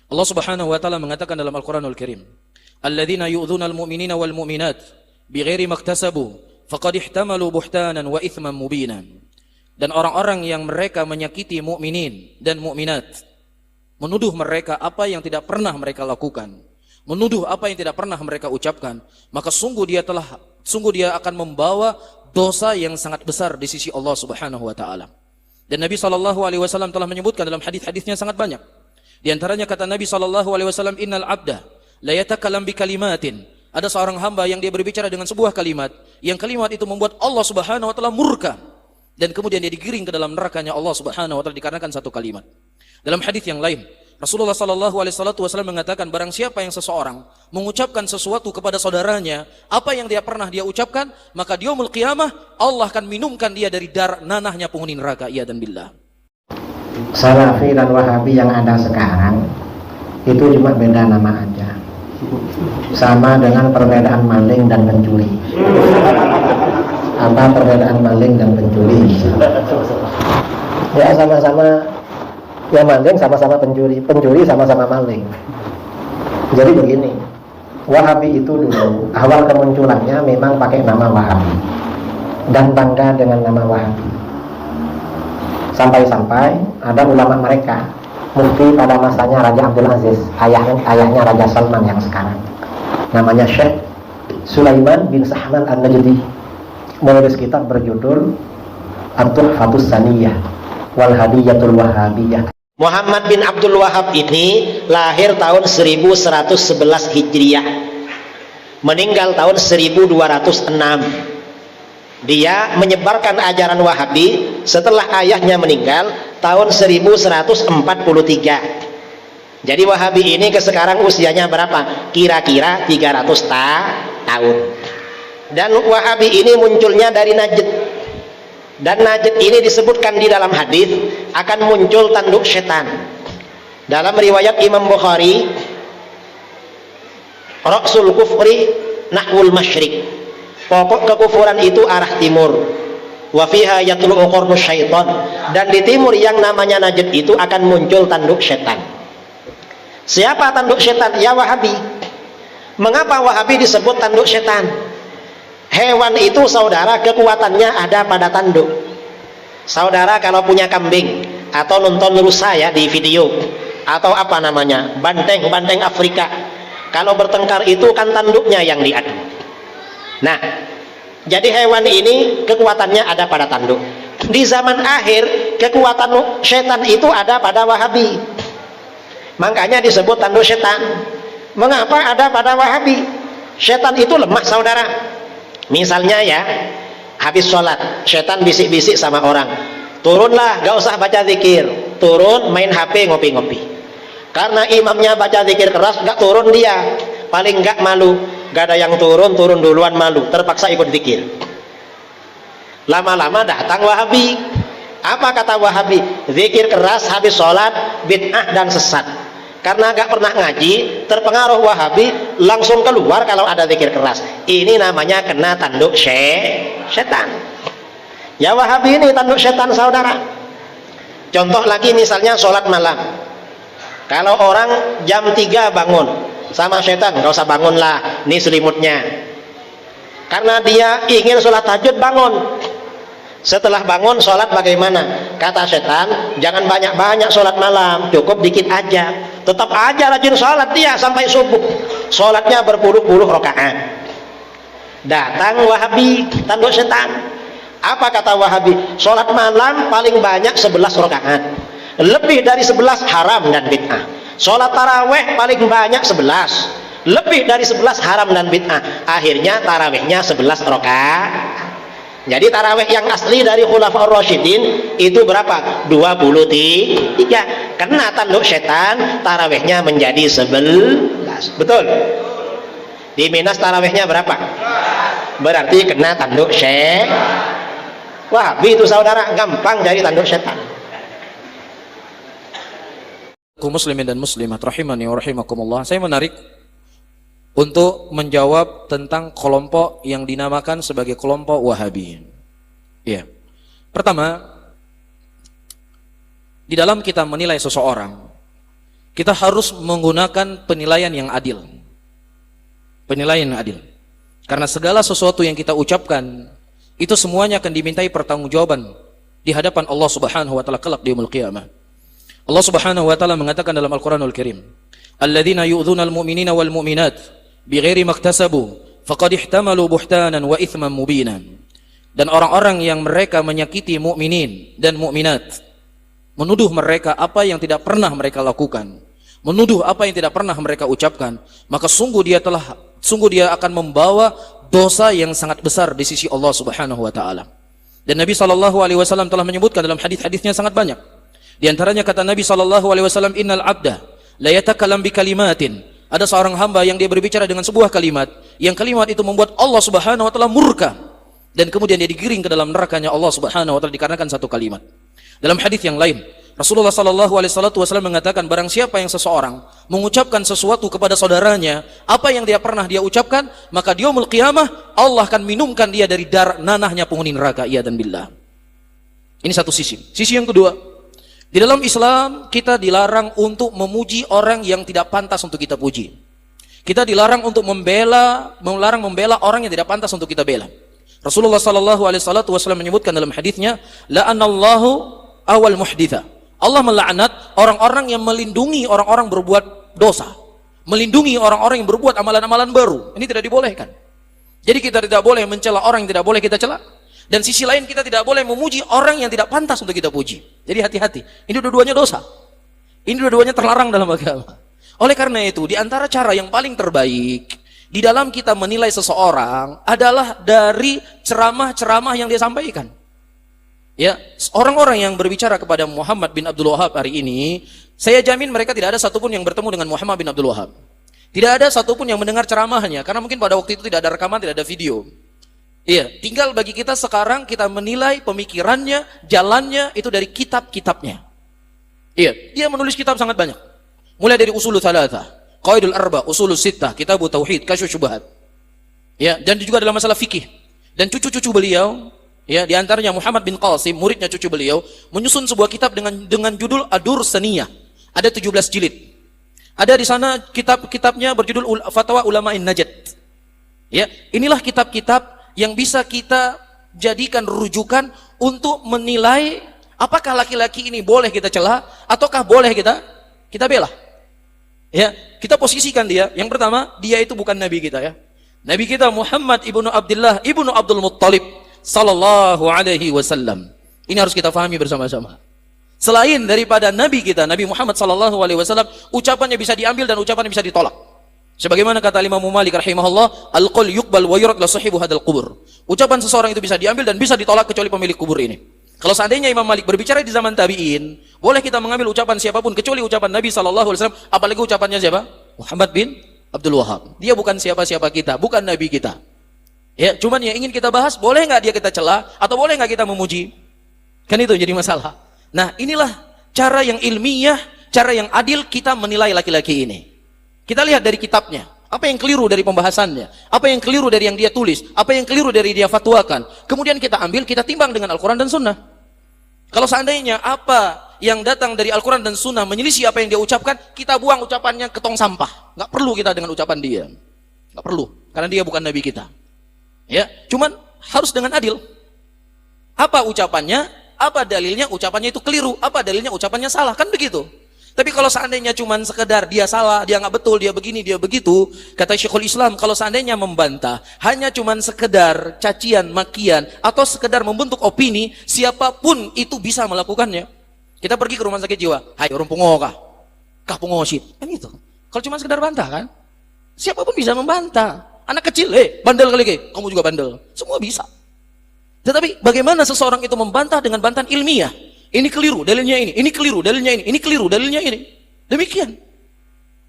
Allah Subhanahu wa taala mengatakan dalam Al-Qur'anul Karim, "Alladzina yu'dzunal mu'minina wal mu'minat bighairi maktasabu faqad ihtamalu buhtanan wa itsman mubinan." Dan orang-orang yang mereka menyakiti mukminin dan mukminat, menuduh mereka apa yang tidak pernah mereka lakukan, menuduh apa yang tidak pernah mereka ucapkan, maka sungguh dia akan membawa dosa yang sangat besar di sisi Allah Subhanahu wa taala. Dan Nabi sallallahu alaihi wasallam telah menyebutkan dalam hadis-hadisnya sangat banyak. Di antaranya kata Nabi sallallahu alaihi wasallam, "Innal 'abda la yatakallam bi kalimatin." Ada seorang hamba yang dia berbicara dengan sebuah kalimat, yang kalimat itu membuat Allah Subhanahu wa taala murka, dan kemudian dia digiring ke dalam nerakanya Allah Subhanahu wa taala dikarenakan satu kalimat. Dalam hadis yang lain, Rasulullah sallallahu alaihi wasallam mengatakan, barang siapa yang seseorang mengucapkan sesuatu kepada saudaranya apa yang dia pernah dia ucapkan, maka di yaumul qiyamah Allah akan minumkan dia dari darah nanahnya penghuni neraka. Iya dan billah. Salafi dan Wahabi yang ada sekarang itu cuma beda nama aja. Sama dengan perbedaan maling dan pencuri. Apa perbedaan maling dan pencuri? Ya sama-sama ya maling, sama-sama pencuri, pencuri sama-sama maling. Jadi begini, Wahabi itu dulu awal kemunculannya memang pakai nama Wahabi dan bangga dengan nama Wahabi. Sampai-sampai ada ulama mereka, mufti pada masanya Raja Abdul Aziz, ayahnya Raja Salman yang sekarang, namanya Syekh Sulaiman bin Sahman An-Najdi, menulis kitab berjudul At-Tuhfatus Saniyah wal Hadiyatul Wahabiyah. Muhammad bin Abdul Wahab ini lahir tahun 1111 Hijriah, meninggal tahun 1206. Dia menyebarkan ajaran Wahabi setelah ayahnya meninggal tahun 1143. Jadi Wahabi ini ke sekarang usianya berapa? Kira-kira 300 tahun. Dan Wahabi ini munculnya dari Najd. Dan Najd ini disebutkan di dalam hadis akan muncul tanduk setan. Dalam riwayat Imam Bukhari, Ra'sul kufri nahwul masyriq. Pokok kekufuran itu arah timur. Wa fiha yatlu'u qarnus syaitan. Dan di timur yang namanya Najd itu akan muncul tanduk setan. Siapa tanduk setan? Ya Wahabi. Mengapa Wahabi disebut tanduk setan? Hewan itu saudara kekuatannya ada pada tanduk. Saudara kalau punya kambing atau nonton rusa ya di video atau apa namanya, banteng Afrika, kalau bertengkar itu kan tanduknya yang diadu. Nah, jadi hewan ini kekuatannya ada pada tanduk. Di zaman akhir kekuatan setan itu ada pada Wahabi. Makanya disebut tanduk setan. Mengapa ada pada Wahabi? Setan itu lemah saudara. Misalnya ya, habis sholat setan bisik-bisik sama orang, turunlah, gak usah baca zikir, turun main HP ngopi-ngopi. Karena imamnya baca zikir keras, gak turun dia, paling gak malu, gak ada yang turun duluan malu, terpaksa ikut zikir. Lama-lama datang Wahabi. Apa kata Wahabi? Zikir keras habis sholat bid'ah dan sesat. Karena gak pernah ngaji, terpengaruh Wahabi, langsung keluar kalau ada zikir keras. Ini namanya kena tanduk setan. Ya Wahabi ini tanduk setan saudara. Contoh lagi misalnya sholat malam. Kalau orang jam 3 bangun sama setan, gak usah bangun lah, ini selimutnya. Karena dia ingin sholat tahajud bangun. Setelah bangun sholat bagaimana? Kata setan, jangan banyak-banyak sholat malam, cukup dikit aja. Tetap aja rajin sholat dia sampai subuh. Sholatnya berpuluh-puluh rakaat. Datang Wahabi, tanduk setan. Apa kata Wahabi? Sholat malam paling banyak 11 rakaat. Lebih dari 11 haram dan bid'ah. Sholat taraweh paling banyak 11. Lebih dari 11 haram dan bid'ah. Akhirnya tarawehnya 11 rakaat. Jadi taraweh yang asli dari Khulafaur Rasyidin itu berapa? 23. Kena tanduk setan, tarawehnya menjadi 11. Betul? Di Minas tarawehnya berapa? Berarti kena tanduk setan. Wahabi itu saudara, gampang jadi tanduk setan. Kaum muslimin dan muslimat rahimani wa rahimakumullah. Saya menarik untuk menjawab tentang kelompok yang dinamakan sebagai kelompok Wahabi. Ya. Pertama, di dalam kita menilai seseorang, kita harus menggunakan penilaian yang adil. Penilaian yang adil. Karena segala sesuatu yang kita ucapkan itu semuanya akan dimintai pertanggungjawaban di hadapan Allah Subhanahu wa taala kelak di yaumul qiyamah. Allah Subhanahu wa taala mengatakan dalam Al-Qur'anul Karim, "Alladzina yu'dzunal mu'minina wal mu'minat bighairi maktasabu faqad ihtamalu buhtanan wa itsman mubinan." Dan orang-orang yang mereka menyakiti mukminin dan mukminat, menuduh mereka apa yang tidak pernah mereka lakukan, menuduh apa yang tidak pernah mereka ucapkan, maka sungguh dia akan membawa dosa yang sangat besar di sisi Allah Subhanahu wa taala. Dan Nabi sallallahu alaihi wasallam telah menyebutkan dalam hadis-hadisnya sangat banyak. Di antaranya kata Nabi sallallahu alaihi wasallam, "Innal 'abda la yatakallam bi kalimatin." Ada seorang hamba yang dia berbicara dengan sebuah kalimat, yang kalimat itu membuat Allah Subhanahu wa taala murka, dan kemudian dia digiring ke dalam nerakanya Allah Subhanahu wa taala dikarenakan satu kalimat. Dalam hadis yang lain, Rasulullah sallallahu alaihi wasallam mengatakan, barang siapa yang seseorang mengucapkan sesuatu kepada saudaranya apa yang dia pernah dia ucapkan, maka di yaumul qiyamah Allah akan minumkan dia dari darah nanahnya penghuni neraka. Iya dan billah. Ini satu sisi. Sisi yang kedua, di dalam Islam kita dilarang untuk memuji orang yang tidak pantas untuk kita puji. Kita dilarang untuk membela orang yang tidak pantas untuk kita bela. Rasulullah sallallahu alaihi wasallam menyebutkan dalam hadisnya, la'anallahu awal muhditha. Allah melaknat orang-orang yang melindungi orang-orang berbuat dosa, melindungi orang-orang yang berbuat amalan-amalan baru. Ini tidak dibolehkan. Jadi kita tidak boleh mencela orang yang tidak boleh kita cela, dan sisi lain kita tidak boleh memuji orang yang tidak pantas untuk kita puji. Jadi hati-hati. Ini dua-duanya dosa. Ini dua-duanya terlarang dalam agama. Oleh karena itu, di antara cara yang paling terbaik di dalam kita menilai seseorang adalah dari ceramah-ceramah yang dia sampaikan. Ya, orang-orang yang berbicara kepada Muhammad bin Abdul Wahhab hari ini, saya jamin mereka tidak ada satupun yang bertemu dengan Muhammad bin Abdul Wahhab. Tidak ada satupun yang mendengar ceramahnya, karena mungkin pada waktu itu tidak ada rekaman, tidak ada video. Iya, tinggal bagi kita sekarang kita menilai pemikirannya, jalannya itu dari kitab-kitabnya. Iya, dia menulis kitab sangat banyak. Mulai dari Ushulul Tsalatsa, Qawaidul Arba, Ushulus Sittah, Kitabut Tauhid, Kasyfus Syubhat. Ya, dan juga dalam masalah fikih. Dan cucu-cucu beliau, ya, di antaranya Muhammad bin Qasim, muridnya cucu beliau, menyusun sebuah kitab dengan judul Ad-Durr Saniyah. Ada 17 jilid. Ada di sana kitab-kitabnya berjudul Fatwa Ulama'in Najd. Ya, inilah kitab-kitab yang bisa kita jadikan rujukan untuk menilai apakah laki-laki ini boleh kita cela ataukah boleh kita bela. Ya, kita posisikan dia. Yang pertama, dia itu bukan nabi kita ya. Nabi kita Muhammad ibnu Abdullah ibnu Abdul Muttalib sallallahu alaihi wasallam. Ini harus kita fahami bersama-sama. Selain daripada nabi kita, Nabi Muhammad sallallahu alaihi wasallam, ucapannya bisa diambil dan ucapannya bisa ditolak. Sebagaimana kata Imam Malik rahimahullah, al-qaul yuqbal wa yurad la sahibu hadal qubur. Ucapan seseorang itu bisa diambil dan bisa ditolak kecuali pemilik kubur ini. Kalau seandainya Imam Malik berbicara di zaman tabi'in, boleh kita mengambil ucapan siapapun kecuali ucapan Nabi sallallahu alaihi wasallam, apalagi ucapannya siapa? Muhammad bin Abdul Wahhab. Dia bukan siapa-siapa kita, bukan nabi kita. Ya, cuman yang ingin kita bahas, boleh nggak dia kita cela atau boleh nggak kita memuji? Kan itu jadi masalah. Nah, inilah cara yang ilmiah, cara yang adil kita menilai laki-laki ini. Kita lihat dari kitabnya, apa yang keliru dari pembahasannya, apa yang keliru dari yang dia tulis, apa yang keliru dari dia fatwakan. Kemudian kita ambil, kita timbang dengan Al-Quran dan Sunnah. Kalau seandainya apa yang datang dari Al-Quran dan Sunnah menyelisih apa yang dia ucapkan, kita buang ucapannya ke tong sampah. Nggak perlu kita dengan ucapan dia. Nggak perlu, karena dia bukan nabi kita. Ya, cuman harus dengan adil. Apa ucapannya, apa dalilnya, ucapannya itu keliru, apa dalilnya, ucapannya salah, kan begitu. Tapi kalau seandainya cuman sekedar dia salah, dia nggak betul, dia begini, dia begitu, kata Syekhul Islam, kalau seandainya membantah hanya cuman sekedar cacian, makian, atau sekedar membentuk opini, siapapun itu bisa melakukannya. Kita pergi ke rumah sakit jiwa, hai orang pungo kah pungo shit, kan itu. Kalau cuma sekedar bantah kan, siapapun bisa membantah. Anak kecil, bandel kali kamu juga bandel, semua bisa. Tetapi bagaimana seseorang itu membantah dengan bantahan ilmiah? Ini keliru, dalilnya ini keliru, dalilnya ini keliru, dalilnya ini. Demikian.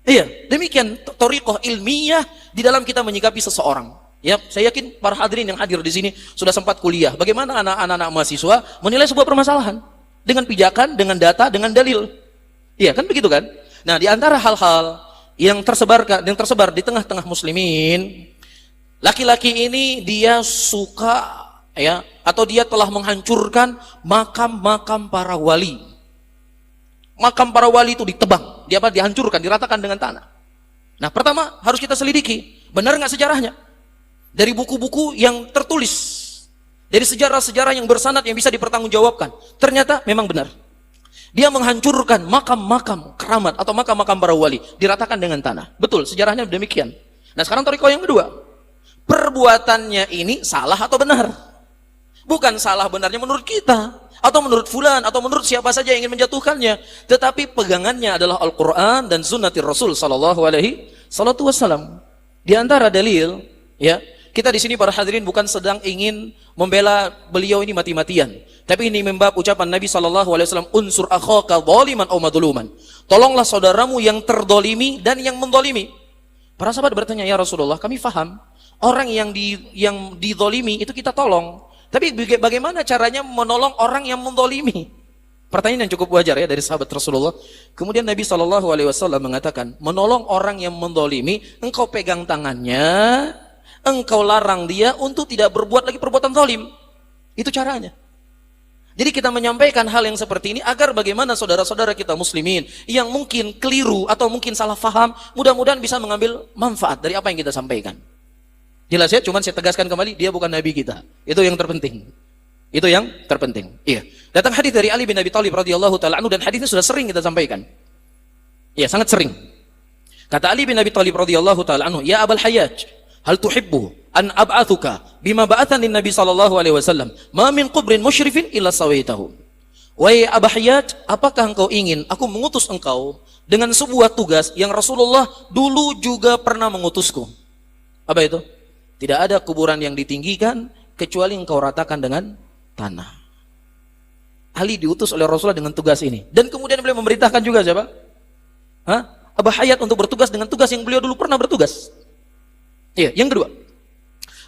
Iya, demikian thariqah ilmiah di dalam kita menyikapi seseorang. Ya, saya yakin para hadirin yang hadir di sini sudah sempat kuliah. Bagaimana anak-anak mahasiswa menilai sebuah permasalahan dengan pijakan, dengan data, dengan dalil. Iya, kan begitu kan? Nah, di antara hal-hal yang tersebar di tengah-tengah muslimin, laki-laki ini dia suka ya, atau dia telah menghancurkan makam-makam para wali. makam para wali itu ditebang, dihancurkan, diratakan dengan tanah. Nah, pertama harus kita selidiki, benar nggak sejarahnya? Dari buku-buku yang tertulis, dari sejarah-sejarah yang bersanad yang bisa dipertanggungjawabkan, ternyata memang benar. Dia menghancurkan makam-makam keramat atau makam-makam para wali, diratakan dengan tanah. Betul, sejarahnya demikian. Nah, sekarang thariqah yang kedua. Perbuatannya ini salah atau benar? Bukan salah benarnya menurut kita, atau menurut fulan, atau menurut siapa saja yang ingin menjatuhkannya, tetapi pegangannya adalah Al-Quran dan sunnatir Rasul sallallahu alaihi wasallam. Di antara dalil, ya, kita di sini para hadirin bukan sedang ingin membela beliau ini mati-matian, tapi ini membab ucapan Nabi sallallahu alaihi wasallam, unsur akhaka zaliman aw madluman. Tolonglah saudaramu yang terdolimi dan yang mendolimi. Para sahabat bertanya, ya Rasulullah, kami faham orang yang didolimi itu kita tolong, tapi bagaimana caranya menolong orang yang mendolimi? Pertanyaan yang cukup wajar ya dari sahabat Rasulullah. Kemudian Nabi SAW mengatakan, menolong orang yang mendolimi, engkau pegang tangannya, engkau larang dia untuk tidak berbuat lagi perbuatan zalim. Itu caranya. Jadi kita menyampaikan hal yang seperti ini agar bagaimana saudara-saudara kita muslimin yang mungkin keliru atau mungkin salah faham, mudah-mudahan bisa mengambil manfaat dari apa yang kita sampaikan. Jelas ya, cuman saya tegaskan kembali, dia bukan nabi kita. Itu yang terpenting. Itu yang terpenting. Iya. Datang hadis dari Ali bin Abi Thalib radhiyallahu taala anhu, dan hadisnya sudah sering kita sampaikan. Iya, sangat sering. Kata Ali bin Abi Thalib radhiyallahu taala anhu, "Ya Abul Hayyaj, hal tuhibbu an ab'athuka bima ba'athani Nabi sallallahu alaihi wasallam? Ma min qubrin musyrifin illa sawaitahu." Wahai Abu Hayyaj, apakah engkau ingin aku mengutus engkau dengan sebuah tugas yang Rasulullah dulu juga pernah mengutusku? Apa itu? Tidak ada kuburan yang ditinggikan kecuali engkau ratakan dengan tanah. Ali diutus oleh Rasulullah dengan tugas ini. Dan kemudian beliau memerintahkan juga siapa? Abu Hayyaj untuk bertugas dengan tugas yang beliau dulu pernah bertugas. Iya, yang kedua.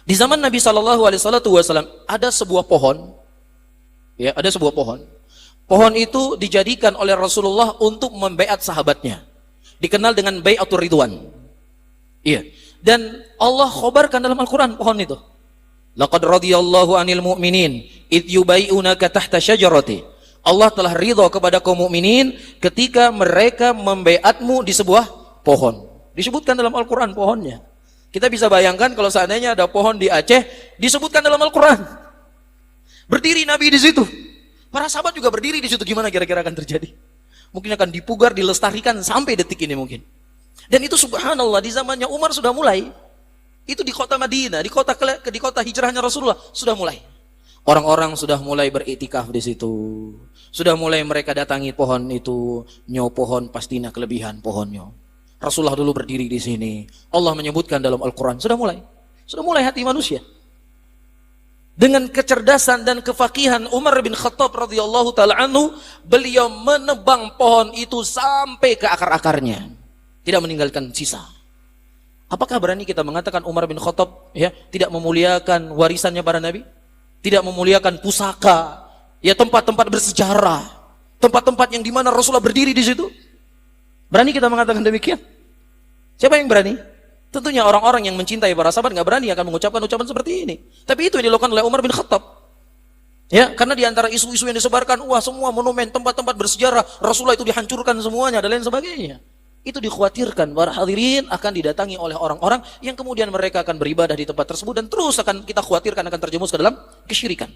Di zaman Nabi SAW ada sebuah pohon. Ya, ada sebuah pohon. Pohon itu dijadikan oleh Rasulullah untuk membaiat sahabatnya. Dikenal dengan Bai'atur Ridwan. Iya. Dan Allah khobarkan dalam Al-Quran pohon itu. Laqad radiyallahu anil mu'minin idh yubai'unaka tahta syajarati. Allah telah ridha kepada kaum mukminin ketika mereka membaiatmu di sebuah pohon. Disebutkan dalam Al-Quran pohonnya. Kita bisa bayangkan kalau seandainya ada pohon di Aceh, disebutkan dalam Al-Quran. Berdiri Nabi di situ. Para sahabat juga berdiri di situ. Gimana kira-kira akan terjadi? Mungkin akan dipugar, dilestarikan sampai detik ini mungkin. Dan itu subhanallah di zamannya Umar sudah mulai. Itu di kota Madinah, di kota hijrahnya Rasulullah sudah mulai. Orang-orang sudah mulai beriktikaf di situ. Sudah mulai mereka datangi pohon itu. Nyo pohon pastinya kelebihan pohonnya. Rasulullah dulu berdiri di sini. Allah menyebutkan dalam Al-Quran. Sudah mulai. Sudah mulai hati manusia. Dengan kecerdasan dan kefakihan Umar bin Khattab radhiyallahu taala anhu, beliau menebang pohon itu sampai ke akar-akarnya. Tidak meninggalkan sisa. Apakah berani kita mengatakan Umar bin Khattab ya tidak memuliakan warisannya para nabi? Tidak memuliakan pusaka, ya tempat-tempat bersejarah, tempat-tempat yang dimana Rasulullah berdiri di situ? Berani kita mengatakan demikian? Siapa yang berani? Tentunya orang-orang yang mencintai para sahabat nggak berani akan mengucapkan ucapan seperti ini. Tapi itu yang dilakukan oleh Umar bin Khattab. Ya, karena di antara isu-isu yang disebarkan, wah semua monumen, tempat-tempat bersejarah Rasulullah itu dihancurkan semuanya dan lain sebagainya. Itu dikhawatirkan para hadirin akan didatangi oleh orang-orang yang kemudian mereka akan beribadah di tempat tersebut dan terus akan kita khawatirkan akan terjerumus ke dalam kesyirikan.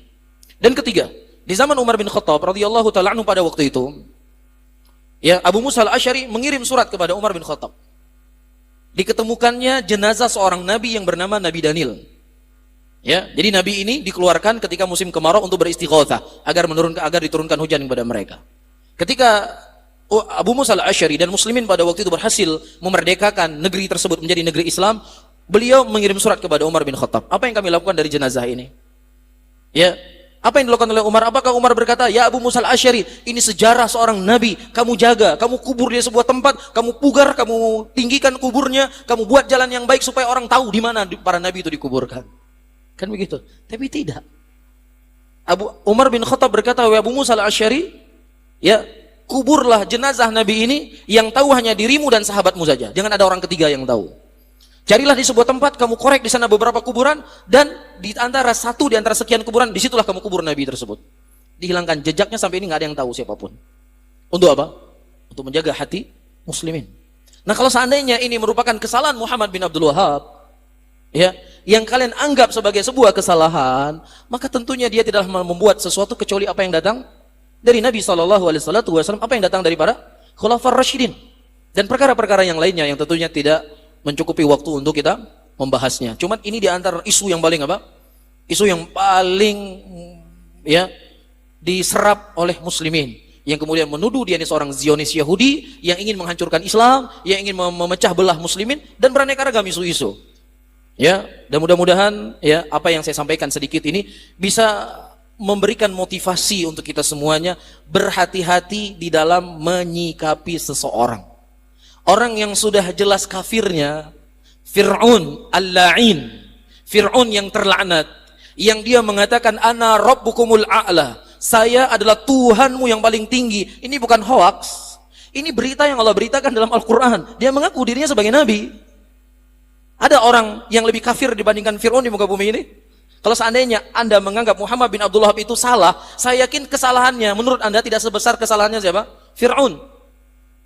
Dan ketiga, di zaman Umar bin Khattab radhiyallahu taala anhu pada waktu itu, ya Abu Musa al-Asy'ari mengirim surat kepada Umar bin Khattab. Diketemukannya jenazah seorang nabi yang bernama Nabi Daniel. Ya, jadi nabi ini dikeluarkan ketika musim kemarau untuk beristighatsah agar diturunkan hujan kepada mereka. Ketika Abu Musa al-Asy'ari dan muslimin pada waktu itu berhasil memerdekakan negeri tersebut menjadi negeri Islam, beliau mengirim surat kepada Umar bin Khattab. Apa yang kami lakukan dari jenazah ini? Ya, apa yang dilakukan oleh Umar? Apakah Umar berkata, "Ya Abu Musa al-Asy'ari, ini sejarah seorang nabi, kamu jaga, kamu kubur di sebuah tempat, kamu pugar, kamu tinggikan kuburnya, kamu buat jalan yang baik supaya orang tahu di mana para nabi itu dikuburkan." Kan begitu? Tapi tidak. Umar bin Khattab berkata, "Wahai Abu Musa al-Asy'ari, ya, kuburlah jenazah Nabi ini, yang tahu hanya dirimu dan sahabatmu saja. Jangan ada orang ketiga yang tahu. Carilah di sebuah tempat, kamu korek di sana beberapa kuburan, dan di antara sekian kuburan, disitulah kamu kubur Nabi tersebut. Dihilangkan jejaknya sampai ini nggak ada yang tahu siapapun. Untuk apa? untuk menjaga hati muslimin. Nah, kalau seandainya ini merupakan kesalahan Muhammad bin Abdul Wahab, ya, yang kalian anggap sebagai sebuah kesalahan, maka tentunya dia tidak membuat sesuatu kecuali apa yang datang dari Nabi SAW, apa yang datang dari para Khulafaur Rasyidin, dan perkara-perkara yang lainnya yang tentunya tidak mencukupi waktu untuk kita membahasnya. Cuman ini di antara isu yang paling apa? Isu yang paling ya diserap oleh muslimin, yang kemudian menuduh dia ini seorang Zionis Yahudi yang ingin menghancurkan Islam, yang ingin memecah belah muslimin dan beraneka ragam isu-isu. Ya, dan mudah-mudahan ya apa yang saya sampaikan sedikit ini bisa memberikan motivasi untuk kita semuanya berhati-hati di dalam menyikapi seseorang. Orang yang sudah jelas kafirnya, Fir'aun al-la'in, Fir'aun yang terlaknat, yang dia mengatakan ana rabbukumul a'la, saya adalah Tuhanmu yang paling tinggi. Ini bukan hoax, ini berita yang Allah beritakan dalam Al-Quran. Dia mengaku dirinya sebagai Nabi. Ada orang yang lebih kafir dibandingkan Fir'aun di muka bumi ini? Kalau seandainya Anda menganggap Muhammad bin Abdul Wahab itu salah, saya yakin kesalahannya menurut Anda tidak sebesar kesalahannya siapa? Fir'aun.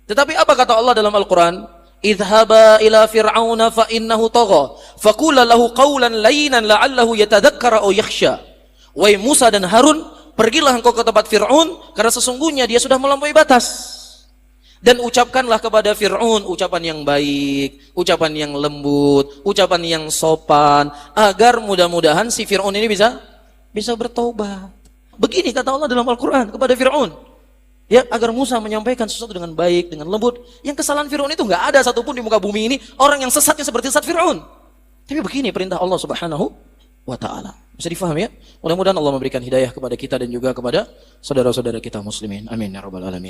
Tetapi apa kata Allah dalam Al-Quran? Idhaba ila fir'auna fa innahu tagha faqula lahu qawlan layyinan la'allahu yatadhakkara aw yakhsha. Wahai Musa dan Harun, pergilah engkau ke tempat Fir'aun karena sesungguhnya dia sudah melampaui batas. Dan ucapkanlah kepada Fir'aun ucapan yang baik, ucapan yang lembut, ucapan yang sopan, agar mudah-mudahan si Fir'aun ini bisa bertobat. Begini kata Allah dalam Al-Quran kepada Fir'aun, ya, agar Musa menyampaikan sesuatu dengan baik, dengan lembut. Yang kesalahan Fir'aun itu nggak ada satupun di muka bumi ini orang yang sesatnya seperti sesat Fir'aun. Tapi begini perintah Allah Subhanahu wa ta'ala. Bisa difahami ya? Mudah-mudahan Allah memberikan hidayah kepada kita dan juga kepada saudara-saudara kita muslimin. Amin ya rabbal alamin.